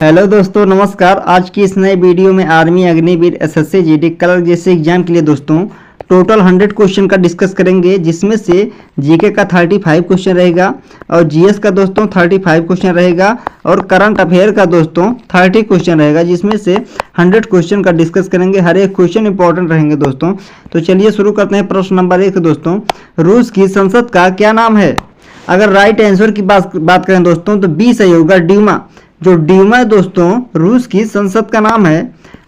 Hello दोस्तों, नमस्कार। आज की इस नए वीडियो में army, Agniveer, SSC, GD clerk जैसे एग्जाम के लिए दोस्तों टोटल 100 क्वेश्चन का डिस्कस करेंगे, जिसमें से जीके का 35 क्वेश्चन रहेगा और जीएस का दोस्तों 35 क्वेश्चन रहेगा और करंट अफेयर का दोस्तों 30 क्वेश्चन रहेगा, जिसमें से 100 क्वेश्चन का डिस्कस करेंगे। हर एक क्वेश्चन इंपॉर्टेंट रहेंगे दोस्तों। तो चलिए शुरू करते हैं। प्रश्न नंबर 1 दोस्तों, रूस की संसद का क्या नाम है? अगर राइट आंसर की बात करें दोस्तों तो बी सही होगा, ड्यूमा। जो ड्यूमा है दोस्तों रूस की संसद का नाम है।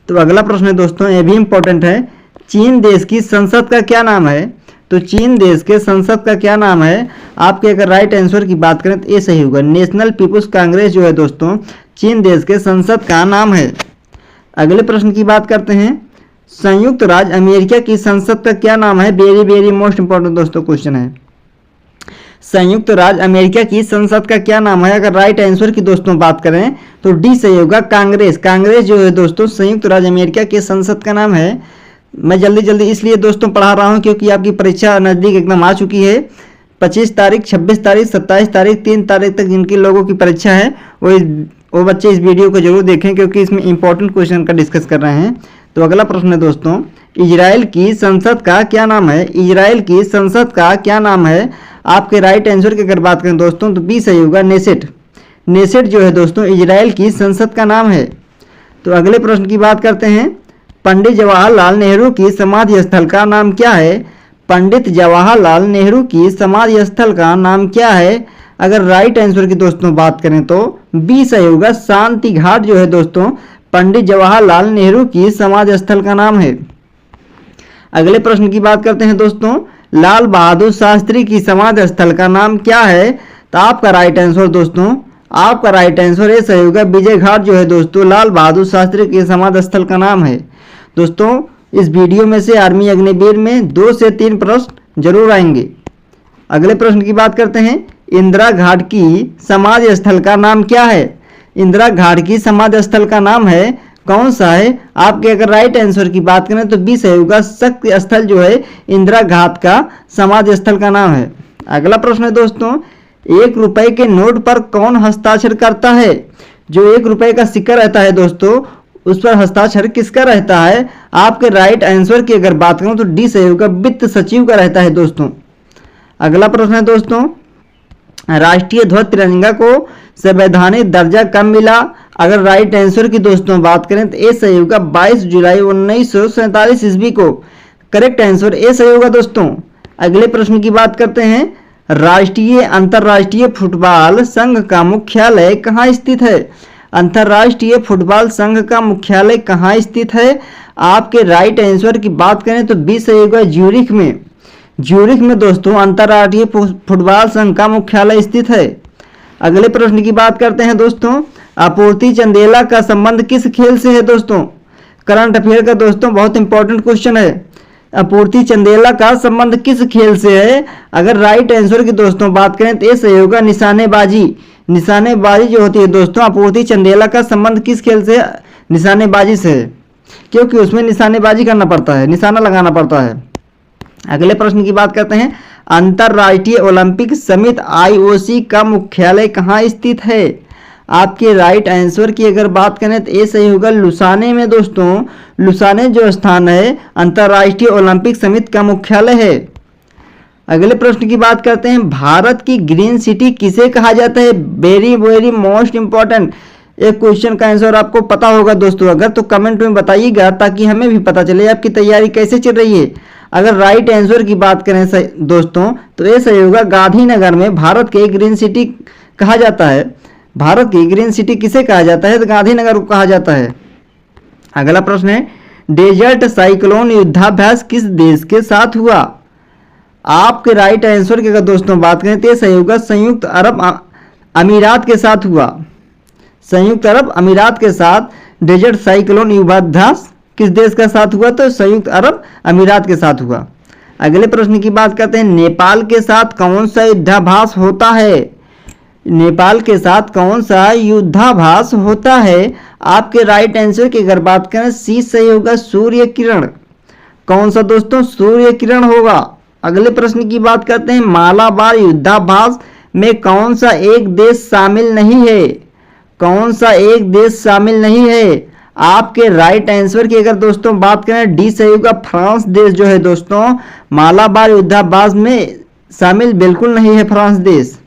तो अगला प्रश्न है दोस्तों, ये भी इंपॉर्टेंट है, चीन देश की संसद का क्या नाम है? तो चीन देश के संसद का क्या नाम है? आपके अगर राइट आंसर की बात करें तो ये सही होगा, नेशनल पीपुल्स कांग्रेस जो है दोस्तों चीन देश के संसद का नाम है। अगले प्रश्न की बात करते हैं, संयुक्त राज्य अमेरिका की संसद का क्या नाम है? वेरी वेरी मोस्ट इंपॉर्टेंट दोस्तों क्वेश्चन है। संयुक्त राज्य अमेरिका की संसद का क्या नाम है? अगर राइट आंसर की दोस्तों बात करें तो डी सही होगा, कांग्रेस। कांग्रेस जो है दोस्तों संयुक्त राज्य अमेरिका के संसद का नाम है। मैं जल्दी इसलिए दोस्तों पढ़ा रहा हूं क्योंकि आपकी परीक्षा नज़दीक एकदम आ चुकी है। 25 तारीख, 26 तारीख, 27 तारीख, 3 तारीख तक जिनके लोगों की परीक्षा है वो बच्चे इस वीडियो को जरूर देखें, क्योंकि इसमें इंपॉर्टेंट क्वेश्चन का डिस्कस कर रहे हैं। तो अगला प्रश्न है दोस्तों, इजराइल की संसद का क्या नाम है? इजराइल की संसद का क्या नाम है? आपके राइट आंसर की अगर बात करें दोस्तों तो बी सही होगा, नेसेट। नेसेट जो है दोस्तों इजराइल की संसद का नाम है। तो अगले प्रश्न की बात करते हैं, पंडित जवाहरलाल नेहरू की समाधि स्थल का नाम क्या है? पंडित जवाहरलाल नेहरू की समाधि स्थल का नाम क्या है? अगर राइट आंसर की दोस्तों बात करें तो बी सही होगा, शांति घाट जो है दोस्तों पंडित जवाहरलाल नेहरू की समाधि स्थल का नाम है। अगले प्रश्न की बात करते हैं दोस्तों, लाल बहादुर शास्त्री की समाधि स्थल का नाम क्या है? तो आपका राइट आंसर दोस्तों, आपका राइट आंसर ये सही होगा, विजय घाट जो है दोस्तों लाल बहादुर शास्त्री की समाधि स्थल का नाम है। दोस्तों इस वीडियो में से आर्मी अग्निवीर में 2 से 3 प्रश्न जरूर आएंगे। अगले प्रश्न की बात करते हैं, इंदिरा घाट की समाधि स्थल का नाम क्या है? इंदिरा घाट की समाधि स्थल का नाम है, कौन सा है? आपके अगर राइट आंसर की बात करें तो बी सही होगा, शक्ति स्थल जो है इंदिरा घाट का समाधि स्थल का नाम है। अगला प्रश्न है दोस्तों, 1 रुपए के नोट पर कौन हस्ताक्षर करता है? जो 1 रुपए का सिक्का रहता है दोस्तों उस पर हस्ताक्षर किसका रहता है? आपके राइट आंसर की अगर बात करूं तो डी सही होगा, वित्त सचिव का रहता है दोस्तों। अगला प्रश्न है दोस्तों, राष्ट्रीय ध्वज तिरंगा को संवैधानिक दर्जा कब मिला? अगर राइट आंसर की दोस्तों बात करें तो ए सही होगा, 22 जुलाई 1947 ईस्वी को। करेक्ट आंसर ए सही होगा दोस्तों। अगले प्रश्न की बात करते हैं, राष्ट्रीय अंतर्राष्ट्रीय फुटबॉल संघ का मुख्यालय कहाँ स्थित है? अंतर्राष्ट्रीय फुटबॉल संघ का मुख्यालय कहाँ स्थित है? आपके राइट आंसर की बात करें तो बी सही होगा, ज्यूरिख में। ज्यूरिख में दोस्तों अंतर्राष्ट्रीय फुटबॉल संघ का मुख्यालय स्थित है। अगले प्रश्न की बात करते हैं दोस्तों, आपूर्ति चंदेला का संबंध किस खेल से है? दोस्तों करंट अफेयर का दोस्तों बहुत इंपॉर्टेंट क्वेश्चन है, आपूर्ति चंदेला का संबंध किस खेल से है? अगर राइट आंसर की दोस्तों बात करें तो ये सही होगा, निशानेबाजी। निशानेबाजी जो होती है दोस्तों, आपूर्ति चंदेला का संबंध किस खेल से? निशानेबाजी से, क्योंकि उसमें निशानेबाजी करना पड़ता है, निशाना लगाना पड़ता है। अगले प्रश्न की बात करते हैं, अंतर्राष्ट्रीय ओलंपिक समिति IOC का मुख्यालय कहाँ स्थित है? आपके राइट आंसर की अगर बात करें तो ये सही होगा, लुसाने में दोस्तों। लुसाने जो स्थान है अंतर्राष्ट्रीय ओलंपिक समिति का मुख्यालय है। अगले प्रश्न की बात करते हैं, भारत की ग्रीन सिटी किसे कहा जाता है? Very very most important. एक क्वेश्चन का आंसर आपको पता होगा दोस्तों, अगर तो कमेंट में बताइएगा ताकि हमें भी पता चले आपकी तैयारी कैसे चल रही है। अगर राइट आंसर की बात करें दोस्तों तो ये सही होगा, गांधीनगर में भारत के ग्रीन सिटी कहा जाता है। भारत की ग्रीन सिटी किसे कहा जाता है? तो गांधीनगर को कहा जाता है। अगला प्रश्न है, डेजर्ट साइक्लोन युद्धाभ्यास किस देश के साथ हुआ? आपके राइट आंसर की अगर दोस्तों बात करें तो ये सही होगा, संयुक्त अरब अमीरात के साथ हुआ। संयुक्त अरब अमीरात के साथ डेजर्ट साइक्लोन युद्धाभ्यास किस देश के साथ हुआ? तो संयुक्त अरब अमीरात के साथ हुआ। अगले प्रश्न की बात करते हैं, नेपाल के साथ कौन सा युद्धाभ्यास होता है? नेपाल के साथ कौन सा युद्धाभ्यास होता है? आपके राइट आंसर की अगर बात करें सी सही होगा, सूर्य किरण। कौन सा दोस्तों? सूर्य किरण होगा। अगले प्रश्न की बात करते हैं, मालाबार युद्धाभ्यास में कौन सा एक देश शामिल नहीं है? कौन सा एक देश शामिल नहीं है? आपके राइट आंसर की अगर दोस्तों बात करें, डी सही होगा, फ्रांस देश जो है दोस्तों मालाबार युद्धाभ्यास में शामिल बिल्कुल नहीं है फ्रांस देश।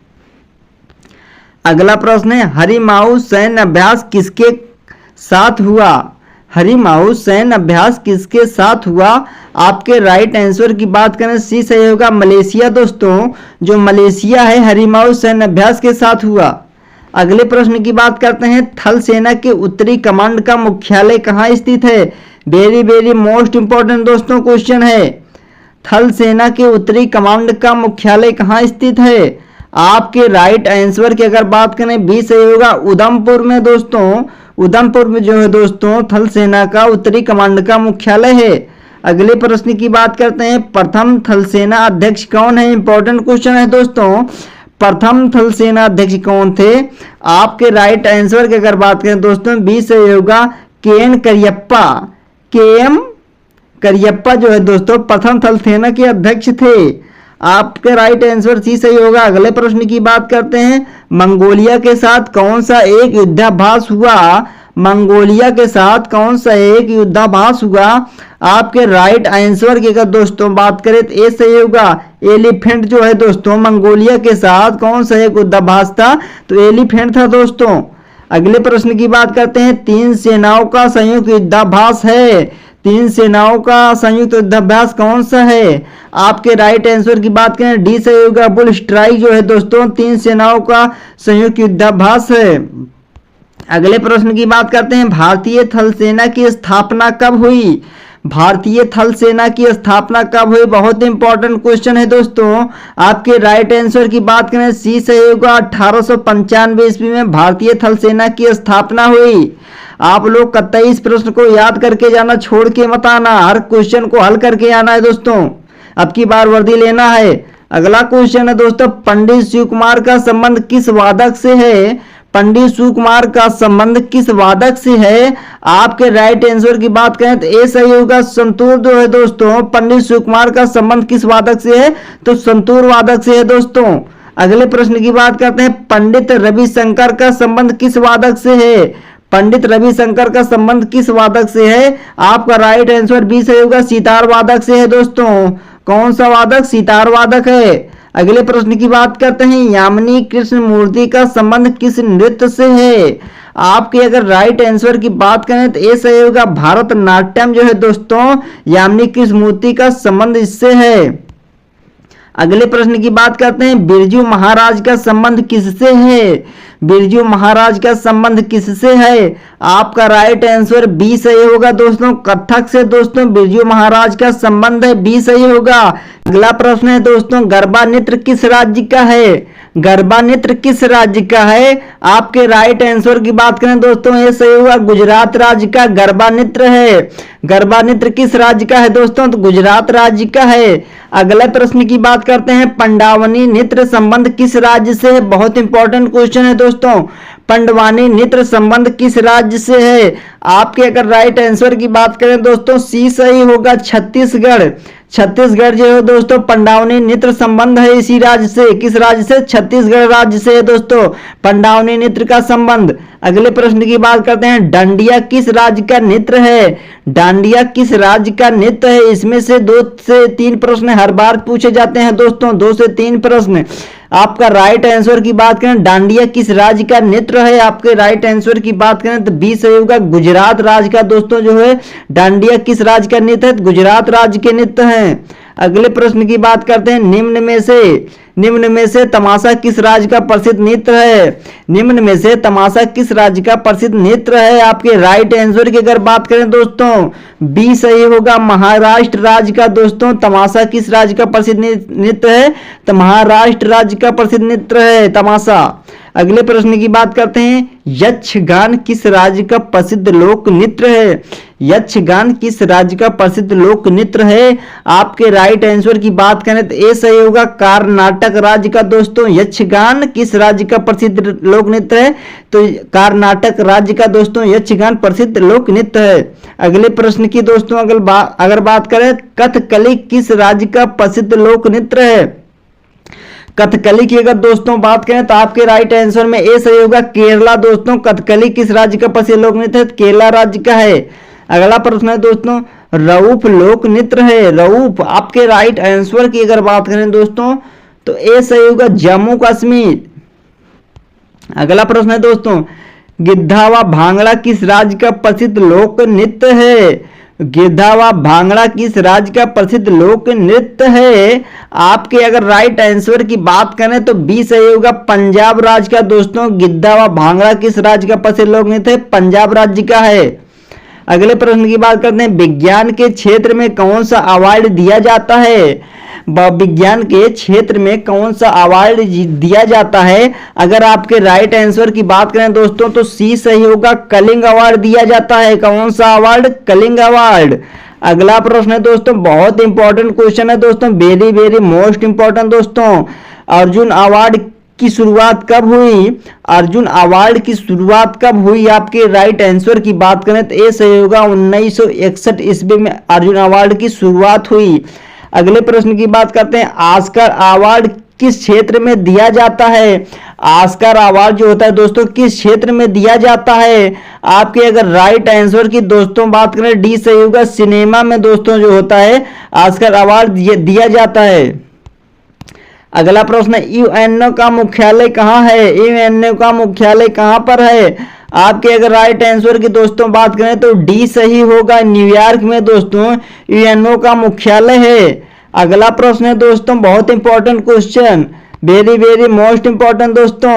अगला प्रश्न है, हरिमाऊ सैन्य अभ्यास किसके साथ हुआ? हरिमाऊ सैन्य अभ्यास किसके साथ हुआ? आपके राइट आंसर की बात करें, सी सही होगा, मलेशिया दोस्तों, जो मलेशिया है हरिमाऊ सैन्य अभ्यास के साथ हुआ। अगले प्रश्न की बात करते हैं, थल सेना के उत्तरी कमांड का मुख्यालय कहाँ स्थित है? वेरी वेरी मोस्ट इंपॉर्टेंट दोस्तों क्वेश्चन है। थल सेना के उत्तरी कमांड का मुख्यालय कहाँ स्थित है? आपके राइट आंसर की अगर बात करें, बी सही होगा, उधमपुर में दोस्तों, उधमपुर में जो है दोस्तों थल सेना का उत्तरी कमांड का मुख्यालय है। अगले प्रश्न की बात करते हैं, प्रथम थल सेना अध्यक्ष कौन है? इंपॉर्टेंट क्वेश्चन है दोस्तों, प्रथम थल सेना अध्यक्ष कौन थे? आपके राइट आंसर की अगर बात करें दोस्तों, बी सही होगा, के एन करियप्पा। के एम करियप्पा जो है दोस्तों प्रथम थल सेना के अध्यक्ष थे। आपके राइट आंसर सी सही होगा। अगले प्रश्न की बात करते हैं, मंगोलिया के साथ कौन सा एक युद्धाभ्यास हुआ? मंगोलिया के साथ कौन सा एक युद्धाभ्यास हुआ? आपके राइट आंसर की अगर दोस्तों बात करें तो ए सही होगा, एलिफेंट जो है दोस्तों मंगोलिया के साथ कौन सा एक युद्धाभ्यास था? तो एलिफेंट था दोस्तों। अगले प्रश्न की बात करते हैं, तीन सेनाओं का संयुक्त युद्धाभ्यास है, तीन सेनाओं का संयुक्त युद्धाभ्यास कौन सा है? आपके राइट आंसर की बात करें, डी सही होगा, बुल स्ट्राइक जो है दोस्तों तीन सेनाओं का संयुक्त युद्धाभ्यास है। अगले प्रश्न की बात करते हैं, भारतीय थल सेना की स्थापना कब हुई? भारतीय थल सेना की स्थापना कब हुई? बहुत इंपॉर्टेंट क्वेश्चन है दोस्तों। आपके राइट आंसर की बात करें, सी सही होगा, 1895 ईस्वी में भारतीय थल सेना की स्थापना हुई। आप लोग कतई इस प्रश्न को याद करके जाना, छोड़ के मत आना, हर क्वेश्चन को हल करके आना है दोस्तों, अब की बार वर्दी लेना है। अगला क्वेश्चन है दोस्तों, पंडित शिव कुमार का संबंध किस वादक से है? पंडित शिव कुमार का संबंध किस वादक से है? आपके राइट आंसर की बात करें तो ए सही होगा, संतूर जो है दोस्तों पंडित शिव कुमार का संबंध किस वादक से है? तो संतूर वादक से है दोस्तों। अगले प्रश्न की बात करते हैं, पंडित रविशंकर का संबंध किस वादक से है? पंडित रविशंकर का संबंध किस वादक से है? आपका राइट आंसर बी सही होगा, सितार वादक से है दोस्तों। कौन सा वादक? सितार वादक है। अगले प्रश्न की बात करते हैं, यामिनी कृष्ण मूर्ति का संबंध किस नृत्य से है? आपके अगर राइट आंसर की बात करें तो ए सही होगा, भारतनाट्यम जो है दोस्तों यामिनी कृष्ण मूर्ति का संबंध इससे है। अगले प्रश्न की बात करते हैं, बिरजू महाराज का संबंध किससे है? बिरजू महाराज का संबंध किससे है? आपका राइट आंसर बी सही होगा दोस्तों, कथक से दोस्तों बिरजू महाराज का संबंध है, बी सही होगा। अगला प्रश्न है दोस्तों, गरबा नृत्य किस राज्य का है? गरबा नृत्य किस राज्य का है? आपके राइट आंसर की बात करें दोस्तों, ये सही होगा, गुजरात राज्य का गरबा नृत्य है। गरबा नृत्य किस राज्य का है दोस्तों? तो गुजरात राज्य का है। अगले प्रश्न की बात करते हैं, पंडावनी नृत्य संबंध किस राज्य से है? बहुत इंपॉर्टेंट क्वेश्चन है दोस्तों, पंडवानी नृत्य संबंध किस राज्य से है? आपके अगर राइट आंसर की बात करें दोस्तों, सी सही होगा, छत्तीसगढ़। छत्तीसगढ़ जो है दोस्तों पंडावनी नृत्य संबंध है इसी राज्य से। किस राज्य से? छत्तीसगढ़ राज्य से है दोस्तों पंडावनी नृत्य का संबंध। अगले प्रश्न की बात करते हैं, डांडिया किस राज्य का नृत्य है? डांडिया किस राज्य का नृत्य है? इसमें से 2 से 3 प्रश्न हर बार पूछे जाते हैं दोस्तों, 2 से 3 प्रश्न। आपका राइट आंसर की बात करें, डांडिया किस राज्य का नृत्य है? आपके राइट आंसर की बात करें तो बी सही होगा, गुजरात राज्य का दोस्तों जो है डांडिया किस राज्य का नृत्य है? गुजरात राज्य के नृत्य है। अगले प्रश्न की बात करते हैं, निम्न में से तमाशा किस राज्य का प्रसिद्ध नृत्य है? निम्न में से तमाशा किस राज्य का प्रसिद्ध नृत्य है? आपके राइट आंसर की अगर बात करें दोस्तों, बी सही होगा, महाराष्ट्र राज्य का दोस्तों तमाशा किस राज्य का प्रसिद्ध नृत्य है? तो महाराष्ट्र राज्य का प्रसिद्ध नृत्य है तमाशा। अगले प्रश्न की बात करते हैं, यक्षगान किस राज्य का प्रसिद्ध लोक नृत्य है? यक्षगान किस राज्य का प्रसिद्ध लोक नृत्य है? आपके राइट आंसर की बात करें तो ए सही होगा, कर्नाटक राज्य का दोस्तों यक्षगान किस राज्य का प्रसिद्ध लोक नृत्य है? तो कर्नाटक राज्य का दोस्तों यक्षगान प्रसिद्ध लोक नृत्य है। अगले प्रश्न की दोस्तों अगर बात करें, कथकली किस राज्य का प्रसिद्ध लोक नृत्य है? कथकली की अगर दोस्तों बात करें तो आपके राइट आंसर में ए सही होगा केरला। दोस्तों कथकली किस राज्य का प्रसिद्ध लोक नृत्य है? केरला राज्य का है। अगला प्रश्न है दोस्तों रऊफ लोक नृत्य है। रऊफ आपके राइट आंसर की अगर बात करें दोस्तों तो ए सही होगा जम्मू कश्मीर। अगला प्रश्न है दोस्तों गिद्धा व भांगड़ा किस राज्य का प्रसिद्ध लोक नृत्य है? गिद्धा व भांगड़ा किस राज्य का प्रसिद्ध लोक नृत्य है? आपके अगर राइट आंसर की बात करें तो बी सही होगा पंजाब राज्य का। दोस्तों गिद्धा व भांगड़ा किस राज्य का प्रसिद्ध लोक नृत्य है? पंजाब राज्य का है। अगले प्रश्न की बात करते हैं विज्ञान के क्षेत्र में कौन सा अवार्ड दिया जाता है? विज्ञान के क्षेत्र में कौन सा अवार्ड दिया जाता है? अगर आपके राइट आंसर की बात करें दोस्तों तो सी सही होगा कलिंग अवार्ड दिया जाता है। कौन सा अवार्ड? कलिंग अवार्ड। अगला प्रश्न है दोस्तों बहुत इंपॉर्टेंट क्वेश्चन है दोस्तों, वेरी वेरी मोस्ट इंपॉर्टेंट दोस्तों। अर्जुन अवार्ड की शुरुआत कब हुई? अर्जुन अवार्ड की शुरुआत कब हुई? आपके राइट आंसर की बात करें तो ए सही होगा 1961 ईस्वी में अर्जुन अवार्ड की शुरुआत हुई। अगले प्रश्न की बात करते हैं ऑस्कर अवार्ड किस क्षेत्र में दिया जाता है? ऑस्कर अवार्ड जो होता है दोस्तों किस क्षेत्र में दिया जाता है? आपके अगर राइट आंसर की दोस्तों बात करें डी सही होगा सिनेमा में दोस्तों जो होता है ऑस्कर अवार्ड दिया जाता है। अगला प्रश्न यूएनओ का मुख्यालय कहाँ है? यूएनओ का मुख्यालय कहाँ पर है? आपके अगर राइट आंसर की दोस्तों बात करें तो डी सही होगा न्यूयॉर्क में दोस्तों यूएनओ का मुख्यालय है। अगला प्रश्न है दोस्तों बहुत important question, very very most important दोस्तों,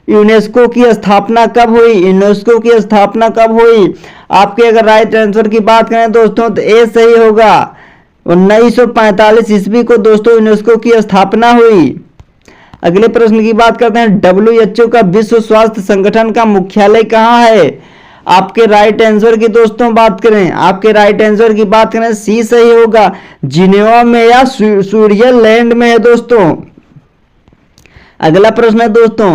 यूनेस्को की स्थापना कब हुई? यूनेस्को की स्थापना कब हुई? आपके अगर राइट आंसर की बात करें दोस्तों तो ए सही होगा 1945 ईस्वी को दोस्तों यूनेस्को की स्थापना हुई। अगले प्रश्न की बात करते हैं WHO का विश्व स्वास्थ्य संगठन का मुख्यालय कहाँ है? आपके राइट आंसर की दोस्तों बात करें, आपके राइट आंसर की बात करें सी सही होगा जिनेवा में या स्विट्जरलैंड में है दोस्तों। अगला प्रश्न है दोस्तों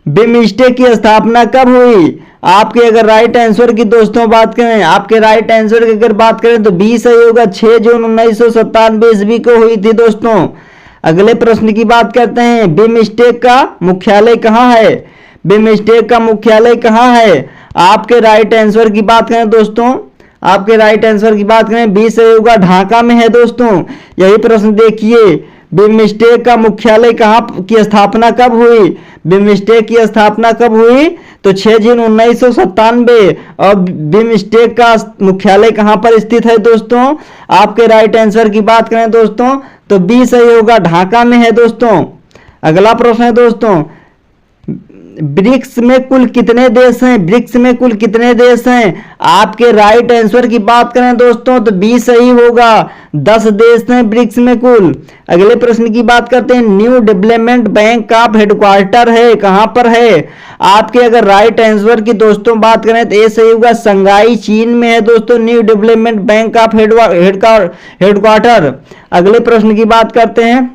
बिमस्टेक की स्थापना कब हुई? आपके अगर राइट आंसर की दोस्तों बात करें, आपके राइट आंसर की अगर बात करें तो बी सही होगा 6 जून 1997 ईस्वी को हुई थी दोस्तों। अगले प्रश्न की बात करते हैं बिमस्टेक का मुख्यालय कहाँ है? बिमस्टेक का मुख्यालय कहाँ है? आपके राइट आंसर की बात करें दोस्तों, आपके राइट आंसर की बात करें बी सही होगा ढाका में है दोस्तों। यही प्रश्न देखिए बिमस्टेक का मुख्यालय कहाँ की स्थापना कब हुई? बिमस्टेक की स्थापना कब हुई? तो 6 जून 1997। और बिमस्टेक का मुख्यालय कहाँ पर स्थित है दोस्तों? आपके राइट आंसर की बात करें दोस्तों तो बी सही होगा ढाका में है दोस्तों। अगला प्रश्न है दोस्तों ब्रिक्स में कुल कितने देश हैं? ब्रिक्स में कुल कितने देश हैं? आपके राइट आंसर की बात करें दोस्तों तो बी सही होगा 10 देश हैं ब्रिक्स में कुल। अगले प्रश्न की बात करते हैं न्यू डेवलपमेंट बैंक का हेडक्वार्टर है कहां पर है? आपके अगर राइट आंसर की दोस्तों बात करें तो ए सही होगा संघाई चीन में है दोस्तों न्यू डेवलपमेंट बैंक का हेडक्वार्टर। अगले प्रश्न की बात करते हैं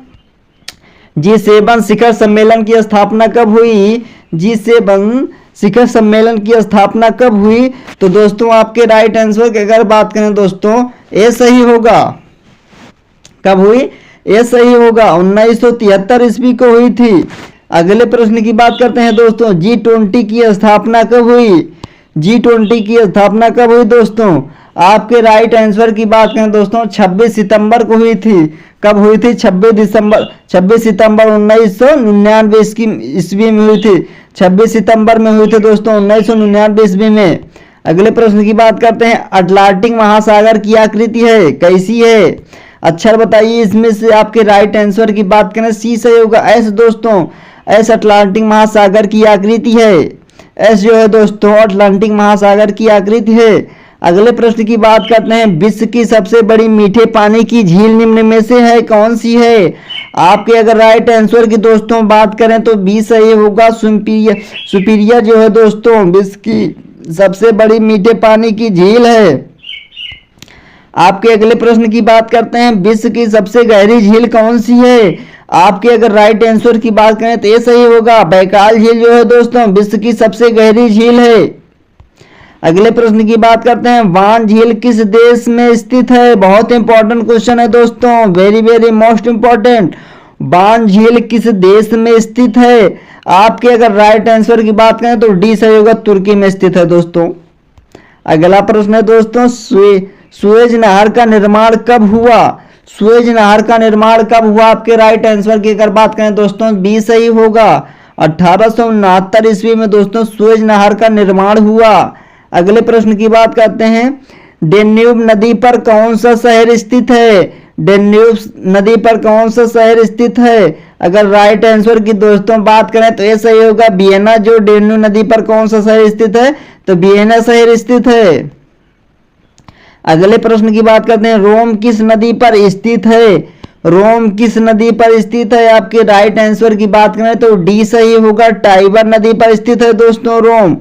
G7 शिखर सम्मेलन की स्थापना कब हुई? G7 शिखर सम्मेलन की स्थापना कब हुई? तो दोस्तों आपके राइट आंसर की अगर बात करें दोस्तों ए सही होगा, कब हुई? ए सही होगा 1973 ईस्वी को हुई थी। अगले प्रश्न की बात करते हैं दोस्तों G20 की स्थापना कब हुई? G20 की स्थापना कब हुई दोस्तों? आपके राइट आंसर की बात करें दोस्तों 26 सितंबर को हुई थी। कब हुई थी? 26 सितंबर 1999 ईस्वी में हुई थी। 26 सितंबर में हुई थी दोस्तों 1999 ईस्वी में। अगले प्रश्न की बात करते हैं अटलांटिक महासागर की आकृति है कैसी है? अक्षर बताइए इसमें से। आपके राइट आंसर की बात करें सी सही होगा एस दोस्तों। एस अटलांटिक महासागर की आकृति है। एस जो है दोस्तों अटलांटिक महासागर की आकृति है। अगले प्रश्न की बात करते हैं विश्व की सबसे बड़ी मीठे पानी की झील निम्न में से है कौन सी है? आपके अगर राइट आंसर की दोस्तों बात करें तो बी सही होगा सुपीरियर जो है दोस्तों विश्व की सबसे बड़ी मीठे पानी की झील है। आपके अगले प्रश्न की बात करते हैं विश्व की सबसे गहरी झील कौन सी है? आपके अगर राइट आंसर की बात करें तो ये सही होगा बैकाल झील जो है दोस्तों विश्व की सबसे गहरी झील है। अगले प्रश्न की बात करते हैं वान झील किस देश में स्थित है? बहुत इंपॉर्टेंट क्वेश्चन है दोस्तों, वेरी वेरी मोस्ट इंपॉर्टेंट। बान झील किस देश में स्थित है? आपके अगर राइट आंसर की बात करें तो डी सही होगा, तुर्की में स्थित है दोस्तों। अगला प्रश्न है दोस्तों, सुएज नहर का निर्माण कब हुआ? सुएज नहर का निर्माण कब हुआ? आपके राइट आंसर की अगर बात करें दोस्तों बी सही होगा, 1869 ईस्वी में दोस्तों सुएज नहर का निर्माण हुआ। अगले प्रश्न की बात करते हैं, डेन्यूब नदी पर कौन सा शहर स्थित है? डेन्यूब नदी पर कौन सा शहर स्थित है? अगर राइट आंसर की दोस्तों बात करें तो ये सही होगा वियना। जो डेन्यूब नदी पर कौन सा शहर स्थित है? तो वियना शहर स्थित है। अगले प्रश्न की बात करते हैं, रोम किस नदी पर स्थित है? रोम किस नदी पर स्थित है? आपके राइट आंसर की बात करें तो डी सही होगा, टाइबर नदी पर स्थित है दोस्तों रोम।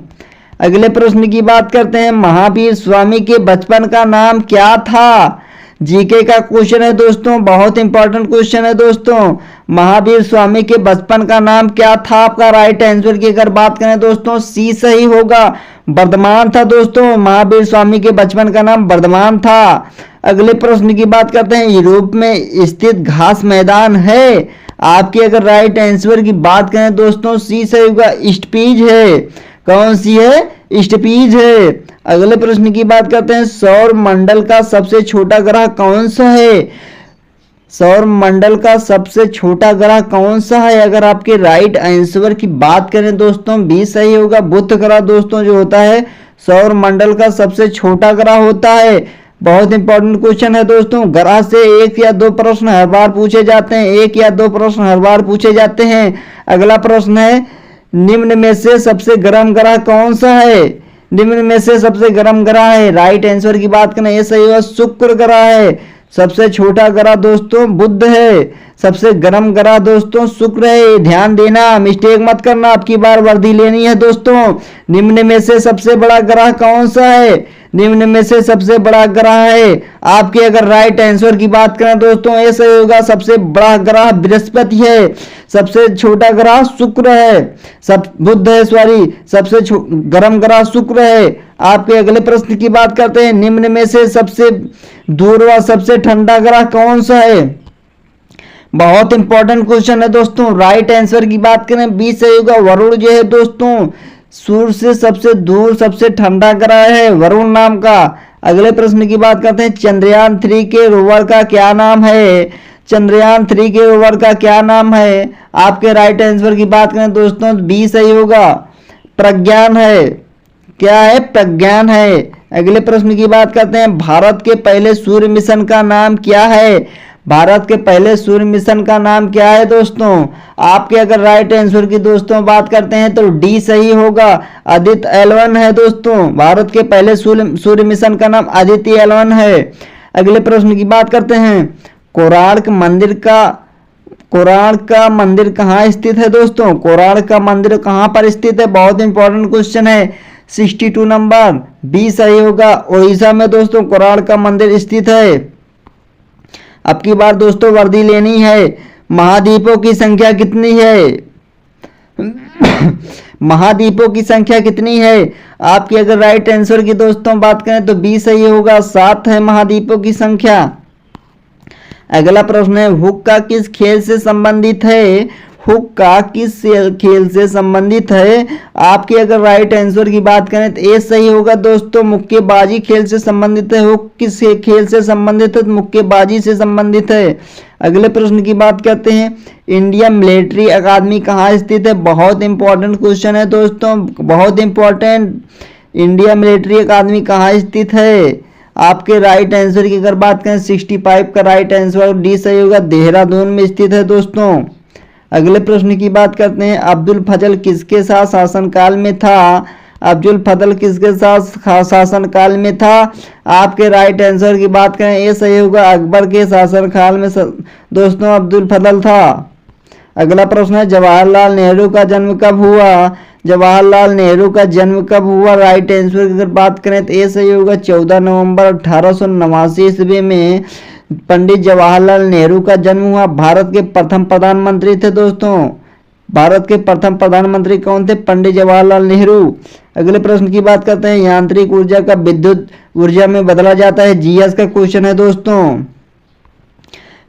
अगले प्रश्न की बात करते हैं, महावीर स्वामी के बचपन का नाम क्या था? जीके का क्वेश्चन है दोस्तों, बहुत इंपॉर्टेंट क्वेश्चन है दोस्तों। महावीर स्वामी के बचपन का नाम क्या था? आपका राइट आंसर की अगर बात करें दोस्तों सी सही होगा, वर्धमान था दोस्तों। महावीर स्वामी के बचपन का नाम वर्धमान था। अगले प्रश्न की बात करते हैं, यूरोप में स्थित घास मैदान है? आपकी अगर राइट आंसर की बात करें दोस्तों सी सही होगा, स्टपीज है। कौन सी है? स्टपीज है। अगले प्रश्न की बात करते हैं, सौर मंडल का सबसे छोटा ग्रह कौन सा है? सौर मंडल का सबसे छोटा ग्रह कौन सा है? अगर आपके राइट आंसर की बात करें दोस्तों बी सही होगा, बुध ग्रह दोस्तों जो होता है सौर मंडल का सबसे छोटा ग्रह होता है। बहुत इंपॉर्टेंट क्वेश्चन है दोस्तों। ग्रह से एक या दो प्रश्न हर बार पूछे जाते हैं, एक या दो प्रश्न हर बार पूछे जाते हैं। अगला प्रश्न है, निम्न में से सबसे गर्म ग्रह कौन सा है? निम्न में से सबसे गर्म ग्रह है, राइट आंसर की बात करें ये सही होगा, शुक्र ग्रह है। सबसे छोटा ग्रह दोस्तों बुध है, सबसे गर्म ग्रह दोस्तों शुक्र है। ध्यान देना, मिस्टेक मत करना, आपकी बार वर्दी लेनी है दोस्तों। निम्न में से सबसे बड़ा ग्रह कौन सा है? निम्न में से सबसे बड़ा ग्रह है, आपके अगर राइट आंसर की बात करें दोस्तों ये सही होगा, सबसे बड़ा ग्रह बृहस्पति है, सबसे छोटा ग्रह शुक्र है, सब बुध है सॉरी, सबसे गर्म ग्रह शुक्र है। आपके अगले प्रश्न की बात करते हैं, निम्न में से सबसे दूर व सबसे ठंडा ग्रह कौन सा है? बहुत इंपॉर्टेंट क्वेश्चन है दोस्तों। राइट आंसर की बात करें बी सही होगा, वरुण जो है दोस्तों सूर्य से सबसे दूर सबसे ठंडा ग्रह है वरुण नाम का। अगले प्रश्न की बात करते हैं, चंद्रयान 3 के रोवर का क्या नाम है? चंद्रयान 3 के रोवर का क्या नाम है? आपके राइट आंसर की बात करें दोस्तों बी सही होगा, प्रज्ञान है। क्या है? प्रज्ञान है। अगले प्रश्न की बात करते हैं, भारत के पहले सूर्य मिशन का नाम क्या है? भारत के पहले सूर्य मिशन का नाम क्या है दोस्तों? आपके अगर राइट आंसर की दोस्तों बात करते हैं तो डी सही होगा, आदित्य L1 है दोस्तों। भारत के पहले सूर्य मिशन का नाम आदित्य L1 है। अगले प्रश्न की बात करते हैं, कोणार्क का मंदिर कहाँ स्थित है दोस्तों? कोणार्क का मंदिर कहाँ पर स्थित है? बहुत इंपॉर्टेंट क्वेश्चन है। 62 नंबर बी सही होगा, उड़ीसा में दोस्तों कोणार्क का मंदिर स्थित है। अब की बार दोस्तों वर्दी लेनी है। महाद्वीपों की संख्या कितनी है? महाद्वीपों की संख्या कितनी है? आपकी अगर राइट आंसर की दोस्तों बात करें तो बी सही होगा, 7 है महाद्वीपों की संख्या। अगला प्रश्न है, हुक्का किस खेल से संबंधित है? हुक्का किस खेल से संबंधित है? आपकी अगर राइट आंसर की बात करें तो ए सही होगा दोस्तों, मुक्केबाजी खेल से संबंधित है। हुक किस खेल से संबंधित है? तो मुक्केबाजी से संबंधित है। अगले प्रश्न की बात करते हैं, इंडियन मिलिट्री अकादमी कहाँ स्थित है? बहुत इंपॉर्टेंट क्वेश्चन है दोस्तों, बहुत इंपॉर्टेंट। इंडियन मिलिट्री अकादमी कहाँ स्थित है? आपके राइट आंसर की अगर बात करें 65 का राइट आंसर डी सही होगा, देहरादून में स्थित है दोस्तों। अगले प्रश्न की बात करते हैं, अब्दुल फजल किसके साथ शासनकाल में था? अब्दुल फजल किसके साथ शासनकाल में था? आपके राइट आंसर की बात करें ये सही होगा, अकबर के शासनकाल में दोस्तों अब्दुल फजल था। अगला प्रश्न है, जवाहरलाल नेहरू का जन्म कब हुआ? जवाहरलाल नेहरू का जन्म कब हुआ? राइट आंसर की अगर बात करें तो ये सही होगा, 14 नवंबर 1889 ईस्वी में पंडित जवाहरलाल नेहरू का जन्म हुआ। भारत के प्रथम प्रधानमंत्री थे दोस्तों। भारत के प्रथम प्रधानमंत्री कौन थे? पंडित जवाहरलाल नेहरू। अगले प्रश्न की बात करते हैं, यांत्रिक ऊर्जा का विद्युत ऊर्जा में बदला जाता है। जीएस का क्वेश्चन है दोस्तों।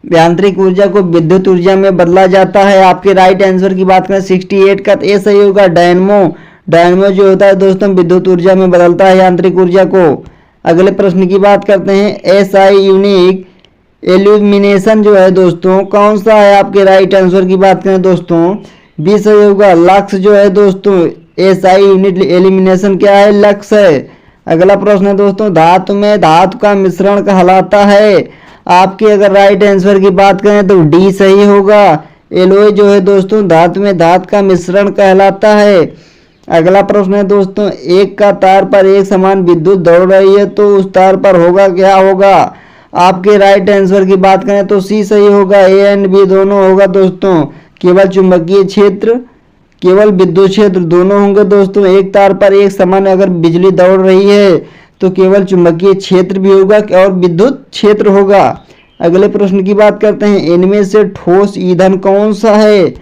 यांत्रिक ऊर्जा को विद्युत ऊर्जा में बदला जाता है। आपके राइट आंसर की बात करें 68 का, तो ये सही होगा डायनमो। डायनमो जो होता है दोस्तों विद्युत ऊर्जा में बदलता है यांत्रिक ऊर्जा को। अगले प्रश्न की बात करते हैं, एसआई यूनिक एल्यूमिनेशन जो है दोस्तों कौन सा है। आपके राइट आंसर की बात करें दोस्तों बी सही होगा लक्स जो है दोस्तों। एसआई यूनिट एल्यूमिनेशन क्या है, लक्स है। अगला प्रश्न है दोस्तों, धातु में धातु का मिश्रण कहलाता है। आपके अगर राइट आंसर की बात करें तो डी सही होगा। एलॉय जो है दोस्तों धातु में धातु का मिश्रण कहलाता है। अगला प्रश्न है दोस्तों, एक का तार पर एक समान विद्युत दौड़ रही है तो उस तार पर होगा क्या होगा। आपके राइट आंसर की बात करें तो सी सही होगा, ए एंड बी दोनों होगा दोस्तों। केवल चुंबकीय क्षेत्र केवल विद्युत क्षेत्र दोनों होंगे दोस्तों। एक तार पर एक समान अगर बिजली दौड़ रही है तो केवल चुंबकीय क्षेत्र भी होगा और विद्युत क्षेत्र होगा। अगले प्रश्न की बात करते हैं, इनमें से ठोस ईंधन कौन सा है।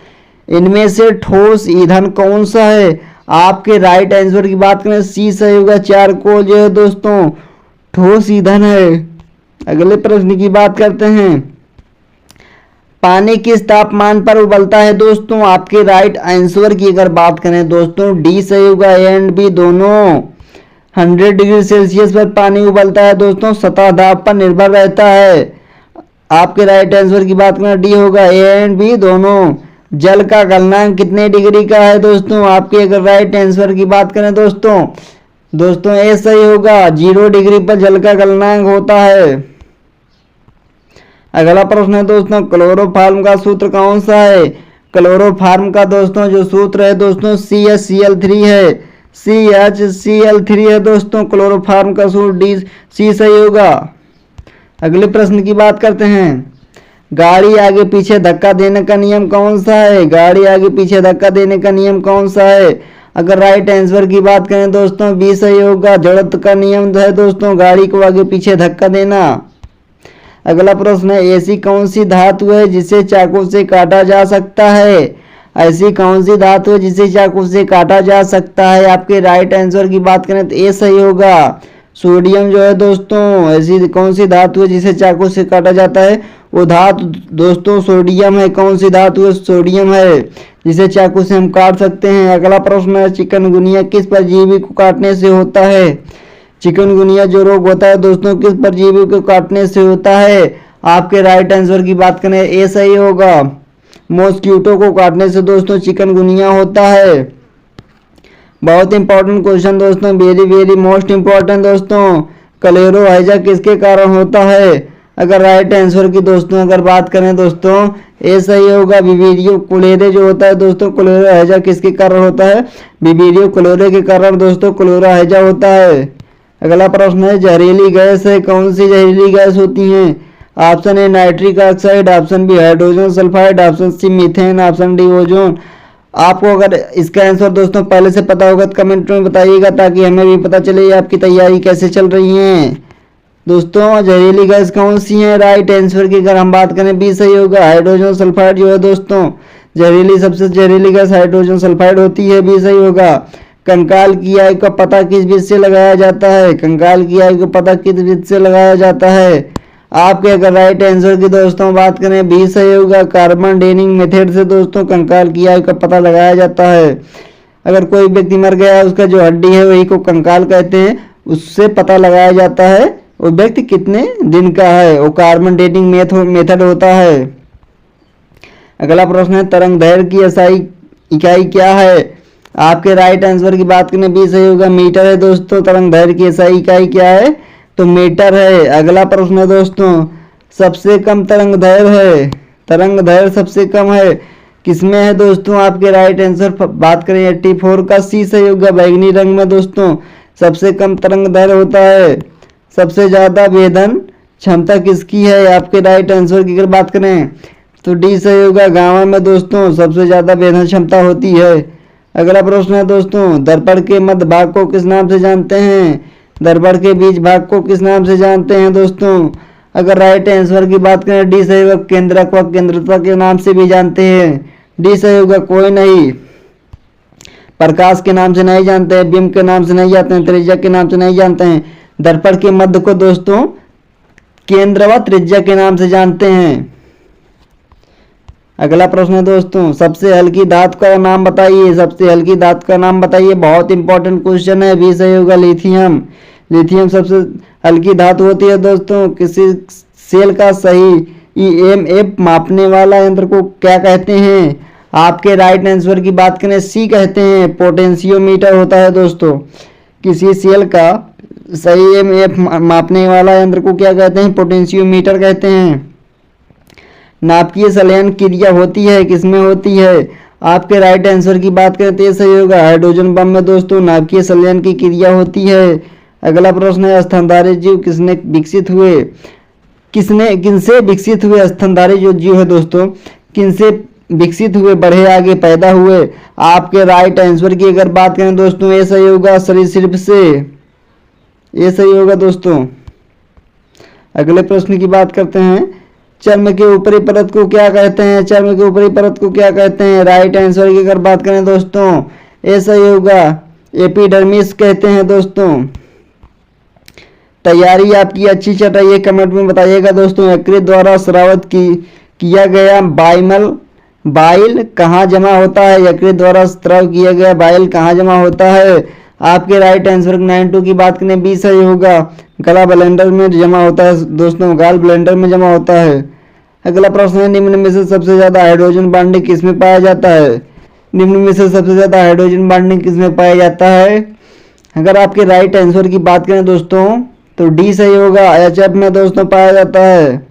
इनमें से ठोस ईंधन कौन सा है। आपके राइट आंसर की बात करें सी सही होगा, चारकोल जो है दोस्तों ठोस ईंधन है। अगले प्रश्न की बात करते हैं, पानी किस तापमान पर उबलता है दोस्तों। आपके राइट आंसर की अगर बात करें दोस्तों डी सही होगा, ए एंड बी दोनों। 100 डिग्री सेल्सियस पर पानी उबलता है दोस्तों, सतह दाब पर निर्भर रहता है। आपके राइट आंसर की बात करें डी होगा, ए एंड बी दोनों। जल का गलनांक कितने डिग्री का है दोस्तों। आपके अगर राइट आंसर की बात करें दोस्तों ए सही होगा, 0 डिग्री पर जल का गलनांक होता है। अगला प्रश्न है दोस्तों, क्लोरोफॉर्म का सूत्र कौन सा है। क्लोरोफॉर्म का दोस्तों जो सूत्र है दोस्तों CHCl3 है। CHCl3 है दोस्तों क्लोरोफॉर्म का सूत्र, डी सी सही होगा। अगले प्रश्न की बात करते हैं, गाड़ी आगे पीछे धक्का देने का नियम कौन सा है। गाड़ी आगे पीछे धक्का देने का नियम कौन सा है। अगर राइट आंसर की बात करें दोस्तों बी सही होगा, जड़त्व का नियम है दोस्तों गाड़ी को आगे पीछे धक्का देना। अगला प्रश्न है, ऐसी कौन सी धातु है जिसे चाकू से काटा जा सकता है। ऐसी कौन सी धातु है जिसे चाकू से काटा जा सकता है। आपके राइट आंसर की बात करें तो ए सही होगा, सोडियम जो है दोस्तों। ऐसी कौन सी धातु है जिसे चाकू से काटा जाता है, वो धातु दोस्तों सोडियम है। कौन सी धातु है, सोडियम है, जिसे चाकू से हम काट सकते हैं। अगला प्रश्न है, चिकनगुनिया किस परजीवी को काटने से होता है। चिकनगुनिया जो रोग होता है दोस्तों किस परजीवी को काटने से होता है। आपके राइट आंसर की बात करें ए सही होगा, मॉस्किटो को काटने से दोस्तों चिकनगुनिया होता है। बहुत इंपॉर्टेंट क्वेश्चन दोस्तों, वेरी वेरी मोस्ट इंपॉर्टेंट दोस्तों, कलेरो हैजा किसके कारण होता है। अगर राइट आंसर की दोस्तों अगर बात करें दोस्तों ए सही होगा, विवीरियो क्लोरे जो होता है दोस्तों क्लोरो हैजा किसके कारण होता है, विवीरियो क्लोरे के कारण दोस्तों क्लोरो हैजा होता है। अगला प्रश्न है, जहरीली गैस है कौन सी जहरीली गैस होती है। Option A nitric oxide, option B hydrogen sulphide, option C methane, option D ozone. आपको अगर इसका आंसर दोस्तों पहले से पता होगा तो कमेंट में बताइएगा ताकि हमें भी पता चले आपकी तैयारी कैसे चल रही है। दोस्तों जहरीली गैस कौन सी है। राइट आंसर की अगर हम बात करें बी सही होगा, हाइड्रोजन सल्फाइड जो है दोस्तों जहरीली सबसे जहरीली गैस हाइड्रोजन सल्फाइड होती है, बी सही होगा। कंकाल की आयु का पता किस विधि से लगाया जाता है। कंकाल की आयु का पता किस विधि से लगाया जाता है। आपके अगर राइट आंसर की दोस्तों बात करें बी सही होगा, कार्बन डेटिंग मेथड से दोस्तों कंकाल की आयु का पता लगाया जाता है। अगर कोई व्यक्ति मर गया है उसका जो हड्डी है वही को कंकाल कहते हैं, उससे पता लगाया जाता है वो व्यक्ति कितने दिन का है, वो कार्बन डेटिंग मेथड होता है। अगला प्रश्न है, तरंग दैर्घ्य की एसआई इकाई क्या है। आपके राइट आंसर की बात करें बी सही होगा, मीटर है दोस्तों। तरंग दैर्घ्य की एसआई इकाई क्या है, तो मीटर है। अगला प्रश्न है दोस्तों, सबसे कम तरंग दैर्घ्य है, तरंग दैर्घ्य सबसे कम है किसमें है दोस्तों। आपके राइट आंसर बात करें 84 का, सी सही होगा, बैंगनी रंग में दोस्तों सबसे कम तरंग दैर्घ्य होता है। सबसे ज्यादा वेधन क्षमता किसकी है। आपके राइट आंसर की अगर बात करें तो डी सही होगा, गामा में दोस्तों सबसे ज्यादा वेधन क्षमता होती है। अगला प्रश्न है दोस्तों, दर्पण के मध्य भाग को किस नाम से जानते हैं। दर्पण के बीच भाग को किस नाम से जानते हैं दोस्तों। अगर राइट आंसर की बात करें डी सही होगा, केंद्रक व केंद्रता के नाम से भी जानते हैं, डी सही होगा। कोई नहीं, प्रकाश के नाम से नहीं जानते हैं, बिंब के नाम से नहीं जानते हैं, त्रिज्या के नाम से नहीं जानते हैं। दर्पण के मध्य को दोस्तों केंद्र व त्रिज्या के नाम से जानते हैं। अगला प्रश्न है दोस्तों, सबसे हल्की धातु का नाम बताइए। सबसे हल्की धातु का नाम बताइए। बहुत इंपॉर्टेंट क्वेश्चन है। बी सही होगा लिथियम। लिथियम सबसे हल्की धातु होती है दोस्तों। किसी सेल का सही ईएमएफ मापने वाला यंत्र को क्या कहते हैं? आपके राइट आंसर की बात करें, सी कहते हैं, पोटेंशियोमीटर होता है दोस्तों। किसी सेल का सही ईएमएफ मापने वाला यंत्र को क्या कहते हैं? पोटेंशियोमीटर कहते हैं। नाभिकीय संलयन क्रिया होती है, किसमें होती है? आपके राइट आंसर की बात करें तो ये सही होगा, हाइड्रोजन बम में दोस्तों नाभिकीय संलयन की क्रिया होती है। अगला प्रश्न है, स्तनधारी जीव किसने विकसित हुए? किनसे विकसित हुए? स्तनधारी जो जीव है दोस्तों, किनसे विकसित हुए, बढ़े, आगे पैदा हुए? आपके राइट आंसर की अगर बात करें दोस्तों, ये सही होगा, सरीसृप से। ये सही होगा दोस्तों। अगले प्रश्न की बात करते हैं, चर्म के ऊपरी परत को क्या कहते हैं? चर्म के ऊपरी परत को क्या कहते हैं? राइट आंसर की अगर बात करें दोस्तों, ये सही होगा, एपिडर्मिस कहते हैं दोस्तों। तैयारी आपकी अच्छी चल रही है, कमेंट में बताइएगा दोस्तों। यकृत द्वारा स्रावित किया गया बाइल कहाँ जमा होता है? यकृत द्वारा स्राव किया गया बाइल कहाँ जमा होता है? आपके राइट आंसर 92 की बात करें, बी सही होगा, गला ब्लेंडर में जमा होता है दोस्तों, गाल ब्लेंडर में जमा होता है। अगला प्रश्न है, निम्न में से सबसे ज्यादा हाइड्रोजन बॉन्डिंग किसमें पाया जाता है? निम्न में से सबसे ज्यादा हाइड्रोजन बॉन्डिंग किसमें पाया जाता है? अगर आपके राइट आंसर की बात करें दोस्तों तो डी सही होगा, एचएफ में दोस्तों पाया जाता है।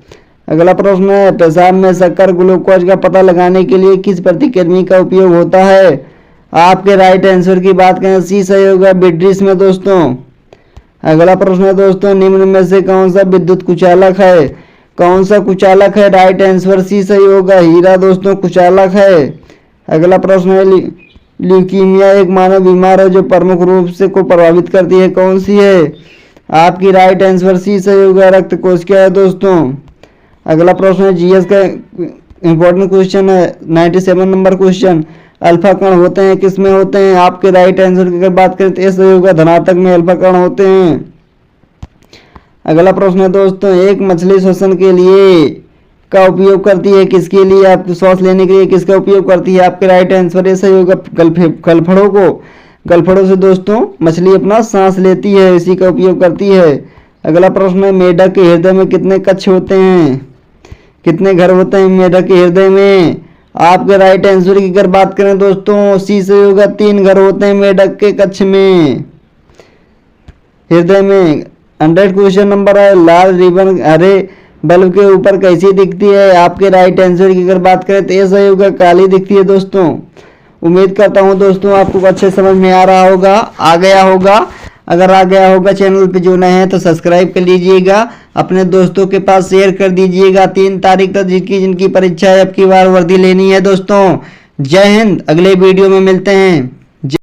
अगला प्रश्न है, पेशाब में शक्कर ग्लूकोज का पता लगाने के लिए किस प्रतिक्रमी का उपयोग होता है? आपके राइट आंसर की बात करें, सी सही होगा, विट्रिस में दोस्तों। अगला प्रश्न है दोस्तों, निम्न में से कौन सा विद्युत कुचालक है? कौन सा कुचालक है? राइट आंसर सी सही होगा, हीरा दोस्तों कुचालक है। अगला प्रश्न है, ल्यूकीमिया एक मानव बीमार है जो प्रमुख रूप से को प्रभावित करती है, कौन सी है? आपकी राइट आंसर सी सही होगा, रक्त कोशिका है दोस्तों। अगला प्रश्न है, जीएस का इंपॉर्टेंट क्वेश्चन है, 97 नंबर क्वेश्चन, अल्फा कण होते हैं, किसमें होते हैं? आपके राइट आंसर की अगर बात करें तो ये सही होगा, धनात्मक में अल्फा कण होते हैं। अगला प्रश्न है दोस्तों, एक मछली श्वसन के लिए का उपयोग करती है, किसके लिए? आपको श्वास लेने के लिए किसका उपयोग करती है? आपके राइट आंसर ये सही होगा, गलफड़ों को। गलफड़ों से दोस्तों मछली अपना सांस लेती है, इसी का उपयोग करती है। अगला प्रश्न है, मेढक के हृदय में कितने कक्ष होते हैं? कितने घर होते हैं मेढक के हृदय में? आपके राइट आंसर की अगर बात करें दोस्तों, सी सही होगा, 3 घर होते हैं मेढक के कक्ष में, हृदय में। 100 क्वेश्चन नंबर है, लाल रिबन हरे बल्ब के ऊपर कैसी दिखती है? आपके राइट आंसर की अगर बात करें तो ये सही होगा, काली दिखती है दोस्तों। उम्मीद करता हूं दोस्तों आपको अच्छे समझ में आ रहा होगा, आ गया होगा। अगर आ गया होगा, चैनल पे जो नए हैं तो सब्सक्राइब कर लीजिएगा, अपने दोस्तों के पास शेयर कर दीजिएगा। 3 तारीख तक जिनकी परीक्षा है अब की बार वर्दी लेनी है दोस्तों। जय हिंद, अगले वीडियो में मिलते हैं।